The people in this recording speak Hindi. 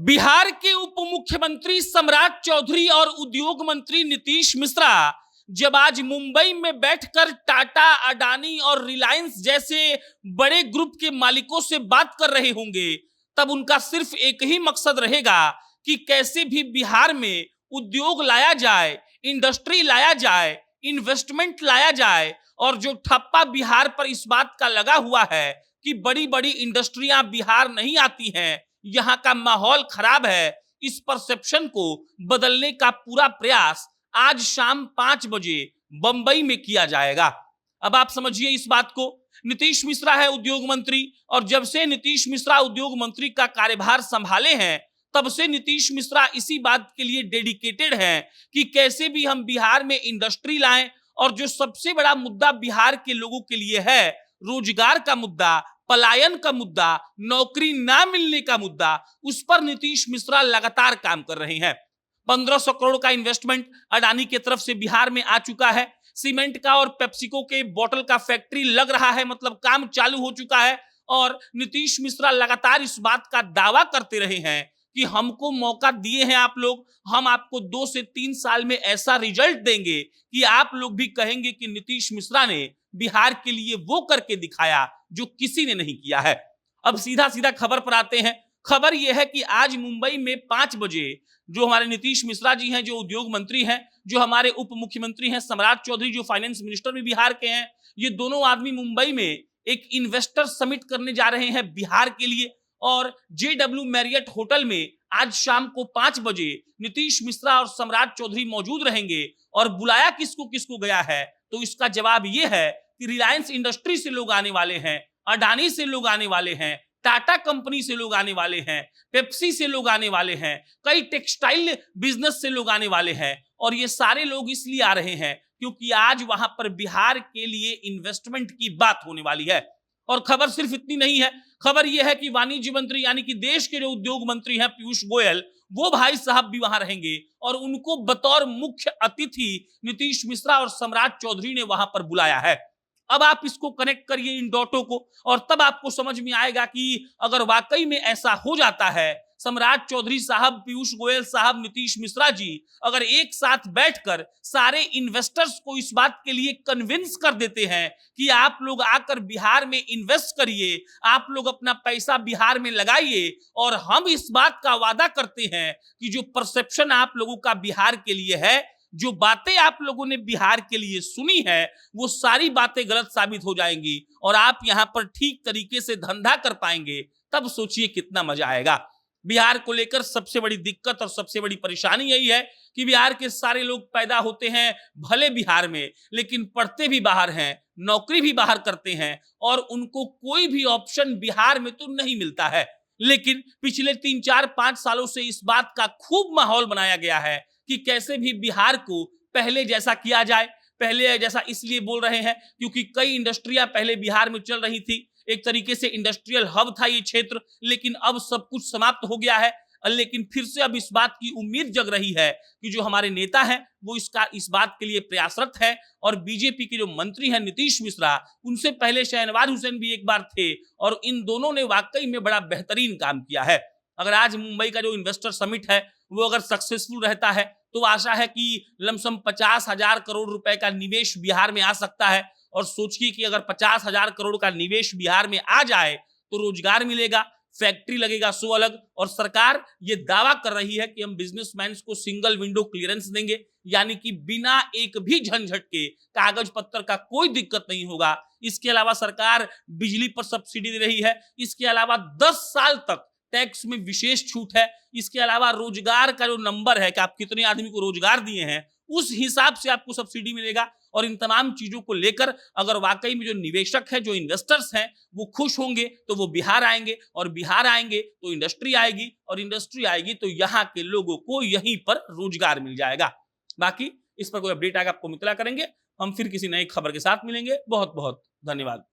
बिहार के उप मुख्यमंत्री सम्राट चौधरी और उद्योग मंत्री नीतीश मिश्रा जब आज मुंबई में बैठकर टाटा, अडानी और रिलायंस जैसे बड़े ग्रुप के मालिकों से बात कर रहे होंगे, तब उनका सिर्फ एक ही मकसद रहेगा कि कैसे भी बिहार में उद्योग लाया जाए, इंडस्ट्री लाया जाए, इन्वेस्टमेंट लाया जाए। और जो ठप्पा बिहार पर इस बात का लगा हुआ है कि बड़ी बड़ी इंडस्ट्रियां बिहार नहीं आती हैं, यहाँ का माहौल खराब है, इस परसेप्शन को बदलने का पूरा प्रयास आज शाम 5 बजे बंबई में किया जाएगा। अब आप समझिए इस बात को। नीतीश मिश्रा है उद्योग मंत्री, और जब से नीतीश मिश्रा उद्योग मंत्री का कार्यभार संभाले हैं, तब से नीतीश मिश्रा इसी बात के लिए डेडिकेटेड हैं कि कैसे भी हम बिहार में इंडस्ट्री लाएं। और जो सबसे बड़ा मुद्दा बिहार के लोगों के लिए है, रोजगार का मुद्दा, पलायन का मुद्दा, नौकरी ना मिलने का मुद्दा, उस पर नीतीश मिश्रा लगातार काम कर रहे हैं। 1500 करोड़ का इन्वेस्टमेंट अडानी की तरफ से बिहार में आ चुका है। सीमेंट का और पेप्सिको के बोतल का फैक्ट्री लग रहा है, मतलब काम चालू हो चुका है। और नीतीश मिश्रा लगातार इस बात का दावा करते रहे हैं कि हमको मौका दिए हैं आप लोग, हम आपको 2 से 3 साल में ऐसा रिजल्ट देंगे कि आप लोग भी कहेंगे कि नीतीश मिश्रा ने बिहार के लिए वो करके दिखाया जो किसी ने नहीं किया है। अब सीधा सीधा खबर पर आते हैं। खबर यह है कि आज मुंबई में 5 बजे जो हमारे नीतीश मिश्रा जी हैं, जो उद्योग मंत्री हैं, जो हमारे उप मुख्यमंत्री हैं सम्राट चौधरी, जो फाइनेंस मिनिस्टर भी बिहार के हैं, ये दोनों आदमी मुंबई में एक इन्वेस्टर समिट करने जा रहे हैं बिहार के लिए। और JW मैरियट होटल में आज शाम को 5 बजे नीतीश मिश्रा और सम्राट चौधरी मौजूद रहेंगे। और बुलाया किसको किसको गया है, तो इसका जवाब यह है कि रिलायंस इंडस्ट्री से लोग आने वाले हैं, अडानी से लोग आने वाले हैं, टाटा कंपनी से लोग आने वाले हैं, पेप्सी से लोग आने वाले हैं, कई टेक्सटाइल बिजनेस से लोग आने वाले हैं। और ये सारे लोग इसलिए आ रहे हैं क्योंकि आज वहां पर बिहार के लिए इन्वेस्टमेंट की बात होने वाली है। और खबर सिर्फ इतनी नहीं है, खबर यह है कि वाणिज्य मंत्री यानी कि देश के जो उद्योग मंत्री हैं पीयूष गोयल, वो भाई साहब भी वहां रहेंगे। और उनको बतौर मुख्य अतिथि नीतीश मिश्रा और सम्राट चौधरी ने वहां पर बुलाया है। अब आप इसको कनेक्ट करिए इन डॉटों को, और तब आपको समझ में आएगा कि अगर वाकई में ऐसा हो जाता है, सम्राट चौधरी साहब, पीयूष गोयल साहब, नीतीश मिश्रा जी अगर एक साथ बैठकर सारे इन्वेस्टर्स को इस बात के लिए कन्विंस कर देते हैं कि आप लोग आकर बिहार में इन्वेस्ट करिए, आप लोग अपना पैसा बिहार में लगाइए, और हम इस बात का वादा करते हैं कि जो परसेप्शन आप लोगों का बिहार के लिए है, जो बातें आप लोगों ने बिहार के लिए सुनी है, वो सारी बातें गलत साबित हो जाएंगी और आप यहां पर ठीक तरीके से धंधा कर पाएंगे। तब सोचिए कितना मजा आएगा। बिहार को लेकर सबसे बड़ी दिक्कत और सबसे बड़ी परेशानी यही है कि बिहार के सारे लोग पैदा होते हैं भले बिहार में, लेकिन पढ़ते भी बाहर हैं, नौकरी भी बाहर करते हैं, और उनको कोई भी ऑप्शन बिहार में तो नहीं मिलता है। लेकिन पिछले 3, 4, 5 सालों से इस बात का खूब माहौल बनाया गया है कि कैसे भी बिहार को पहले जैसा किया जाए। पहले जैसा इसलिए बोल रहे हैं क्योंकि कई इंडस्ट्रियां पहले बिहार में चल रही थी, एक तरीके से इंडस्ट्रियल हब था ये क्षेत्र, लेकिन अब सब कुछ समाप्त हो गया है। लेकिन फिर से अब इस बात की उम्मीद जग रही है कि जो हमारे नेता हैं वो इस बात के लिए प्रयासरत है। और बीजेपी के जो मंत्री हैं नीतीश मिश्रा, उनसे पहले शहनवाज हुसैन भी एक बार थे, और इन दोनों ने वाकई में बड़ा बेहतरीन काम किया है। अगर आज मुंबई का जो इन्वेस्टर समिट है वो अगर सक्सेसफुल रहता है, तो आशा है कि लमसम 50,000 करोड़ रुपए का निवेश बिहार में आ सकता है। और सोचिए कि अगर 50,000 करोड़ का निवेश बिहार में आ जाए तो रोजगार मिलेगा, फैक्ट्री लगेगा 100 अलग। और सरकार ये दावा कर रही है कि हम बिजनेसमैन को सिंगल विंडो क्लियरेंस देंगे, यानी कि बिना एक भी झंझट के कागज पत्र का कोई दिक्कत नहीं होगा। इसके अलावा सरकार बिजली पर सब्सिडी दे रही है। इसके अलावा 10 साल तक टैक्स में विशेष छूट है। इसके अलावा रोजगार का जो नंबर है कि आप कितने आदमी को रोजगार दिए हैं, उस हिसाब से आपको सब्सिडी मिलेगा। और इन तमाम चीजों को लेकर अगर वाकई में जो निवेशक है, जो इन्वेस्टर्स हैं, वो खुश होंगे तो वो बिहार आएंगे, और बिहार आएंगे तो इंडस्ट्री आएगी, और इंडस्ट्री आएगी तो यहाँ के लोगों को यहीं पर रोजगार मिल जाएगा। बाकी इस पर कोई अपडेट आएगा आपको मितला करेंगे। हम फिर किसी नई खबर के साथ मिलेंगे। बहुत बहुत धन्यवाद।